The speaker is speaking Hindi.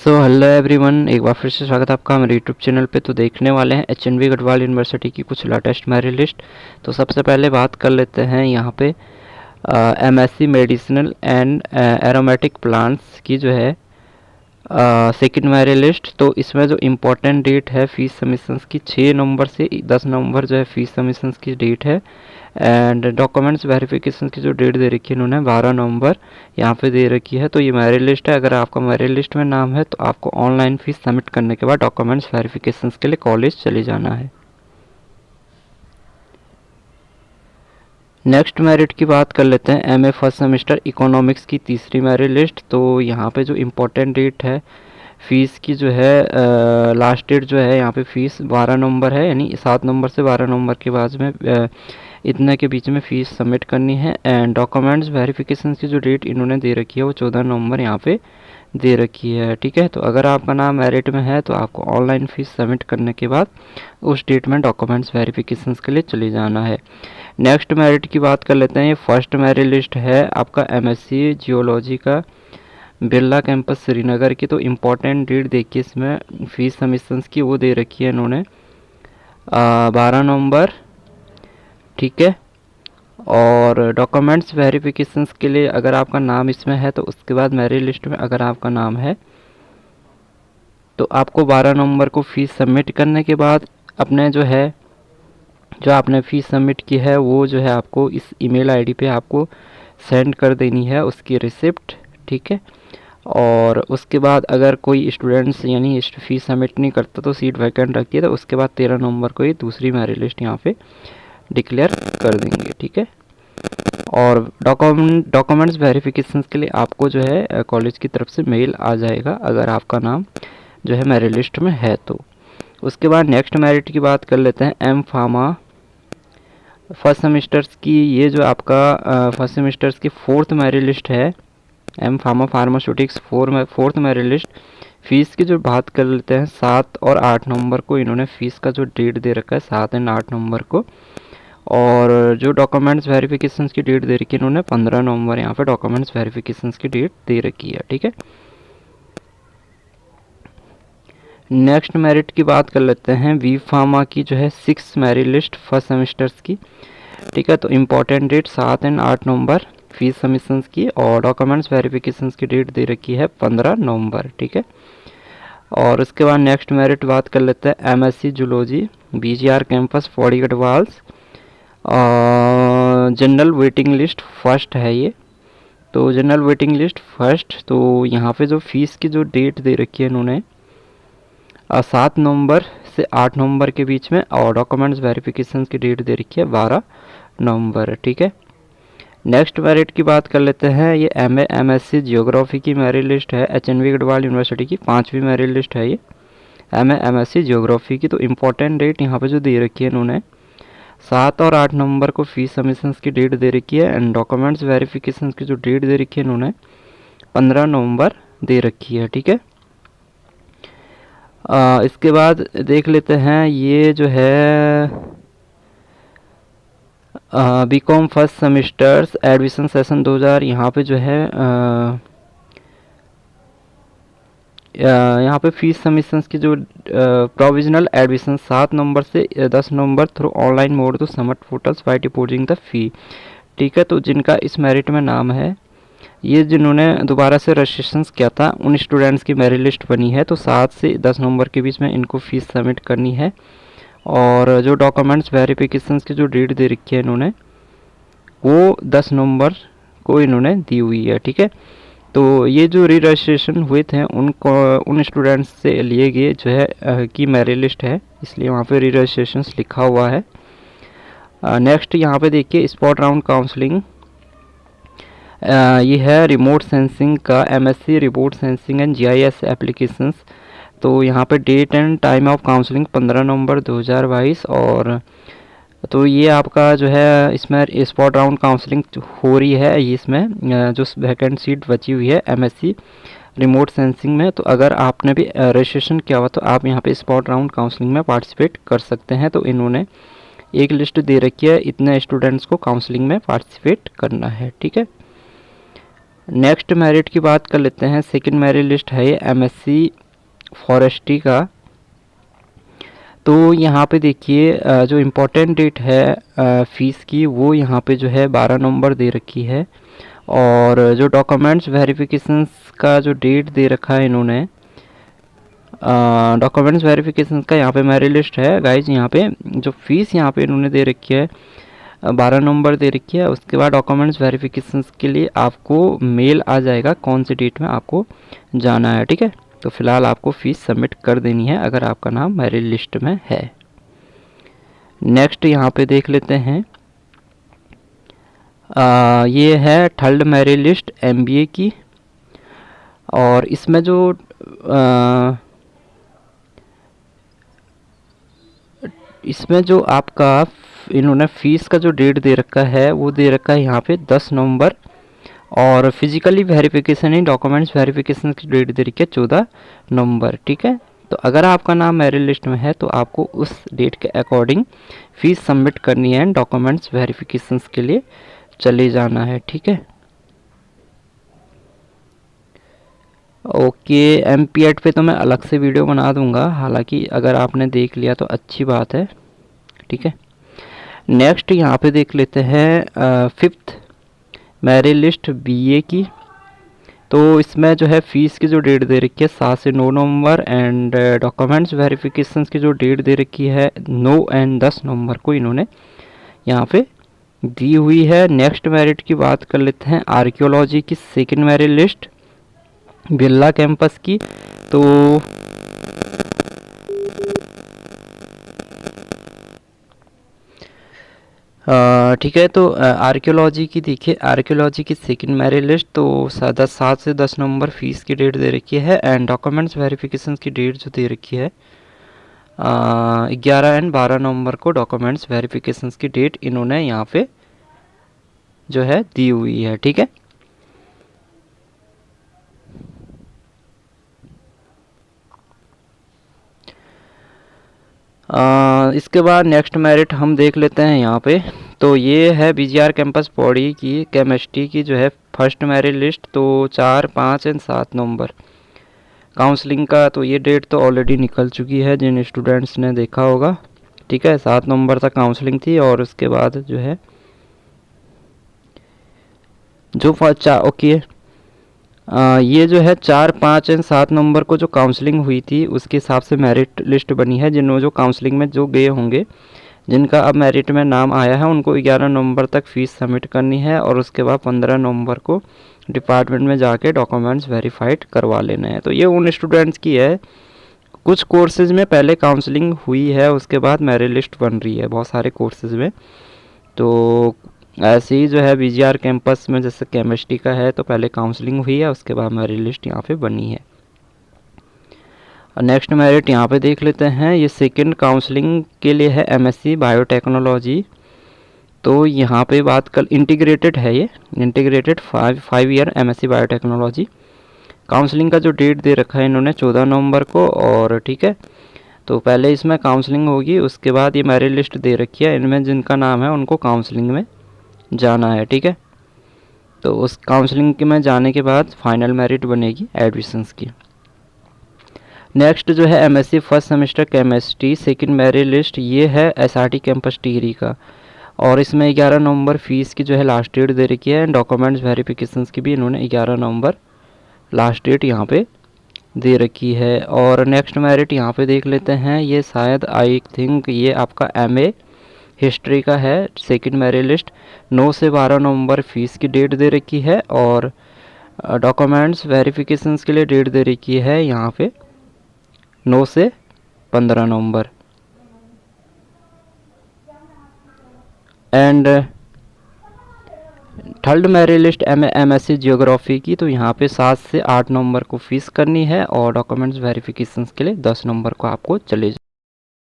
हेलो एवरीवन, एक बार फिर से स्वागत है आपका हमारे यूट्यूब चैनल पे। तो देखने वाले हैं एचएनवी गढ़वाल यूनिवर्सिटी की कुछ लेटेस्ट मेरिट लिस्ट। तो सबसे पहले बात कर लेते हैं यहाँ पे MSc medicinal and aromatic plants की जो है सेकंड मेरिट लिस्ट। तो इसमें जो इम्पोर्टेंट डेट है फीस सबमिशंस की 6 नवंबर से 10 नवंबर जो है फीस सबमिशंस की डेट है। एंड डॉक्यूमेंट्स वेरिफिकेशन की जो डेट दे रखी है इन्होंने 12 नवंबर यहाँ पे दे रखी है। तो ये मेरिट लिस्ट है। अगर आपका मेरिट लिस्ट में नाम है तो आपको ऑनलाइन फीस सबमिट करने के बाद डॉक्यूमेंट्स वेरिफिकेशन के लिए कॉलेज चले जाना है। नेक्स्ट मेरिट की बात कर लेते हैं एमए फर्स्ट सेमेस्टर इकोनॉमिक्स की तीसरी मेरिट लिस्ट। तो यहाँ पे जो इम्पोर्टेंट डेट है फ़ीस की जो है लास्ट डेट जो है यहाँ पे फ़ीस 12 नवंबर है, यानी 7 नवंबर से 12 नवंबर के बाद में इतने के बीच में फ़ीस सबमिट करनी है। एंड डॉक्यूमेंट्स वेरिफिकेशन की जो डेट इन्होंने दे रखी है वो 14 नवंबर यहाँ पे दे रखी है। ठीक है, तो अगर आपका नाम मेरिट में है तो आपको ऑनलाइन फ़ीस सबमिट करने के बाद उस डेट में डॉक्यूमेंट्स वेरिफिकेशन के लिए चले जाना है। नेक्स्ट मेरिट की बात कर लेते हैं। ये फर्स्ट मेरिट लिस्ट है आपका एमएससी जियोलॉजी का बिरला कैंपस श्रीनगर की। तो इम्पोर्टेंट डेट देखिए इसमें फ़ीस सबमिशंस की वो दे रखी है इन्होंने 12 नवंबर। ठीक है, और डॉक्यूमेंट्स वेरिफिकेशंस के लिए अगर आपका नाम इसमें है तो उसके बाद मेरिट लिस्ट में अगर आपका नाम है तो आपको 12 नवंबर को फ़ीस सबमिट करने के बाद अपने जो है जो आपने फ़ीस सबमिट की है वो जो है आपको इस ईमेल आईडी पे आपको सेंड कर देनी है उसकी रिसिप्ट। ठीक है, और उसके बाद अगर कोई स्टूडेंट्स यानी फ़ीस सबमिट नहीं करता तो सीट वैकेंट रखती है तो उसके बाद 13 नवंबर को ही दूसरी मेरिट लिस्ट यहाँ पे डिक्लेयर कर देंगे। ठीक है, और डॉक्यूमेंट्स वेरिफिकेशन के लिए आपको जो है कॉलेज की तरफ से मेल आ जाएगा अगर आपका नाम जो है मेरिट लिस्ट में है तो। उसके बाद नेक्स्ट मेरिट की बात कर लेते हैं एम फार्मा फर्स्ट सेमेस्टर्स की। ये जो आपका फर्स्ट सेमेस्टर्स की फोर्थ मेरिट लिस्ट है M pharma pharmaceutics fourth merit list. Fees की जो बात कर लेते हैं 7 और 8 नवंबर को इन्होंने फ़ीस का जो डेट दे रखा है 7 एंड 8 नवंबर को। और जो डॉक्यूमेंट्स वेरिफिकेशंस की डेट दे रखी है इन्होंने 15 नवंबर यहाँ पे डॉक्यूमेंट्स वेरिफिकेशंस की डेट दे रखी है। ठीक है, नेक्स्ट मेरिट की बात कर लेते हैं वी फार्मा की जो है 6 मेरिट लिस्ट फर्स्ट सेमेस्टर्स की। ठीक है, तो important date 7 and 8 November fees submissions की, और डॉक्यूमेंट्स वेरिफिकेशंस की डेट दे रखी है 15 नवंबर। ठीक है, और उसके बाद नेक्स्ट मेरिट बात कर लेते हैं MSc zoology BGR campus Pauri Garhwal's general waiting list first है ये। तो जनरल वेटिंग लिस्ट फर्स्ट, तो यहाँ पे जो फीस की जो डेट दे रखी है इन्होंने 7 नवंबर से 8 नवंबर के बीच में, और डॉक्यूमेंट्स वेरिफिकेशन की डेट दे रखी है 12 नवंबर। ठीक है, नेक्स्ट मेरिट की बात कर लेते हैं। ये एमएससी जियोग्राफी की मेरिट लिस्ट है एचएनवी गढ़वाल यूनिवर्सिटी की 5वीं मेरिट लिस्ट है ये एमएससी जियोग्राफी की। तो इम्पोर्टेंट डेट यहाँ पे जो दे रखी है इन्होंने 7 और 8 नवंबर को फ़ीस सबमिशंस की डेट दे रखी है। एंड डॉक्यूमेंट्स वेरिफिकेशन की जो डेट दे रखी है इन्होंने 15 नवंबर दे रखी है। ठीक है, इसके बाद देख लेते हैं ये जो है BCom first semesters admission session 2000 यहाँ पे जो है यहाँ पे फीस सबमिशंस की जो प्रोविजनल एडमिशन 7 नवंबर से 10 नवंबर through online mode to submit portals by depositing the fee. ठीक है, तो जिनका इस मेरिट में नाम है ये जिन्होंने दोबारा से रजिस्ट्रेशन किया था उन स्टूडेंट्स की मेरिट लिस्ट बनी है। तो 7 से 10 नवंबर के बीच में इनको फ़ीस सबमिट करनी है, और जो डॉक्यूमेंट्स वेरिफिकेशन की जो डेट दे रखी है इन्होंने वो 10 नवंबर को इन्होंने दी हुई है। ठीक है, तो ये जो री रजिस्ट्रेशन हुए थे उनको उन स्टूडेंट्स से लिए गए जो है की मेरिट लिस्ट है, इसलिए वहाँ पे री रजिस्ट्रेशन लिखा हुआ है। नेक्स्ट यहाँ पे देखिए स्पॉट राउंड काउंसलिंग ये है रिमोट सेंसिंग का MSc remote sensing and GIS applications. तो यहाँ पे date and time of counselling 15 November 2022, और तो ये आपका जो है इसमें स्पॉट राउंड काउंसलिंग हो रही है। ये इसमें जो वैकेंट सीट बची हुई है एमएससी रिमोट सेंसिंग में, तो अगर आपने भी रजिस्ट्रेशन किया हुआ तो आप यहाँ पे स्पॉट राउंड काउंसलिंग में पार्टिसिपेट कर सकते हैं। तो इन्होंने एक लिस्ट दे रखी है, इतने स्टूडेंट्स को काउंसलिंग में पार्टिसिपेट करना है। ठीक है, नेक्स्ट मेरिट की बात कर लेते हैं। सेकंड मेरिट लिस्ट है ये एमएससी फॉरेस्ट्री का। तो यहाँ पे देखिए जो इम्पोर्टेंट डेट है फ़ीस की, वो यहाँ पे जो है 12 नवंबर दे रखी है। और जो डॉक्यूमेंट्स वेरिफिकेशंस का जो डेट दे रखा है इन्होंने, डॉक्यूमेंट्स वेरिफिकेशन का यहाँ पे मेरिट लिस्ट है गाइज। यहाँ पे जो फीस यहाँ पे इन्होंने दे रखी है 12 नवंबर दे रखी है। उसके बाद डॉक्यूमेंट्स वेरिफिकेशन के लिए आपको मेल आ जाएगा कौन सी डेट में आपको जाना है, ठीक है। तो फिलहाल आपको फ़ीस सबमिट कर देनी है अगर आपका नाम मेरिट लिस्ट में है। नेक्स्ट यहाँ पे देख लेते हैं, ये है थर्ड मेरिट लिस्ट एमबीए की। और इसमें जो आपका इन्होंने फ़ीस का जो डेट दे रखा है वो दे रखा है यहाँ पे 10 नवंबर। और फिजिकली वेरिफिकेशन ही डॉक्यूमेंट्स वेरिफिकेशन की डेट दे रखी है 14 नवंबर, ठीक है। तो अगर आपका नाम मेरिट लिस्ट में है तो आपको उस डेट के अकॉर्डिंग फ़ीस सबमिट करनी है, डॉक्यूमेंट्स वेरिफिकेशन के लिए चले जाना है, ठीक है। ओके, एमपीएड पे तो मैं अलग से वीडियो बना दूंगा, हालांकि अगर आपने देख लिया तो अच्छी बात है, ठीक है। नेक्स्ट यहाँ पे देख लेते हैं फिफ्थ मेरिट लिस्ट बीए की। तो इसमें जो है फ़ीस की जो डेट दे रखी है 7 से 9 नवंबर एंड डॉक्यूमेंट्स वेरिफिकेशन की जो डेट दे रखी है 9 एंड 10 नवंबर को इन्होंने यहाँ पे दी हुई है। नेक्स्ट मेरिट की बात कर लेते हैं आर्कियोलॉजी की second merit list Birla campus की। तो ठीक है, तो आर्कियोलॉजी की देखिए, आर्कियोलॉजी की सेकंड मेरिट लिस्ट तो 7 से 10 नवंबर फ़ीस की डेट दे रखी है एंड डॉक्यूमेंट्स वेरिफिकेशन की डेट जो दे रखी है 11 एंड 12 नवंबर को डॉक्यूमेंट्स वेरिफिकेशन की डेट इन्होंने यहाँ पे जो है दी हुई है, ठीक है। इसके बाद नेक्स्ट मेरिट हम देख लेते हैं यहाँ पे। तो ये है बीजीआर कैंपस पौड़ी की केमिस्ट्री की जो है फर्स्ट मेरिट लिस्ट। तो 4, 5 एंड 7 नवंबर काउंसलिंग का तो ये डेट तो ऑलरेडी निकल चुकी है जिन स्टूडेंट्स ने देखा होगा, ठीक है। 7 नवंबर तक काउंसलिंग थी और उसके बाद जो है जो ओके, ये जो है 4, 5 एंड 7 नवंबर को जो काउंसलिंग हुई थी उसके हिसाब से मेरिट लिस्ट बनी है। जिन्होंने जो काउंसलिंग में जो गए होंगे, जिनका अब मेरिट में नाम आया है, उनको 11 नवंबर तक फ़ीस सबमिट करनी है और उसके बाद 15 नवंबर को डिपार्टमेंट में जाके डॉक्यूमेंट्स वेरीफाइड करवा लेने हैं। तो ये उन स्टूडेंट्स की है, कुछ कोर्सेज़ में पहले काउंसलिंग हुई है उसके बाद मेरिट लिस्ट बन रही है बहुत सारे कोर्सेज़ में। तो ऐसे ही जो है बीजीआर कैंपस में जैसे केमिस्ट्री का है तो पहले काउंसलिंग हुई है उसके बाद मेरिट लिस्ट यहाँ पे बनी है। और नेक्स्ट मेरिट यहाँ पे देख लेते हैं, ये सेकंड काउंसलिंग के लिए है एमएससी बायोटेक्नोलॉजी। तो यहाँ पे बात कर इंटीग्रेटेड है, ये integrated 5 year MSc biotechnology. Counselling का जो डेट दे रखा है इन्होंने 14 नवंबर को, और ठीक है। तो पहले इसमें काउंसलिंग होगी उसके बाद ये मेरिट लिस्ट दे रखी है, इनमें जिनका नाम है उनको काउंसलिंग में जाना है, ठीक है। तो उस काउंसलिंग के में जाने के बाद फाइनल मेरिट बनेगी एडमिशन्स की। नेक्स्ट जो है MSc first semester chemistry second merit list, ये है एसआरटी कैंपस टिहरी का। और इसमें 11 नवंबर फ़ीस की जो है लास्ट डेट दे रखी है, डॉक्यूमेंट्स वेरिफिकेशंस की भी इन्होंने 11 नवंबर लास्ट डेट यहाँ पे दे रखी है। और नेक्स्ट मेरिट यहाँ पे देख लेते हैं, ये शायद आई थिंक ये आपका एमए हिस्ट्री का है सेकंड मेरिट लिस्ट। 9 से 12 नवंबर फ़ीस की डेट दे रखी है और डॉक्यूमेंट्स वेरिफिकेशंस के लिए डेट दे रखी है यहाँ पे 9 से 15 नवंबर। And third merit list MSc geography की, तो यहाँ पे 7 से 8 नवंबर को फ़ीस करनी है और डॉक्यूमेंट्स वेरिफिकेशंस के लिए 10 नवंबर को आपको चले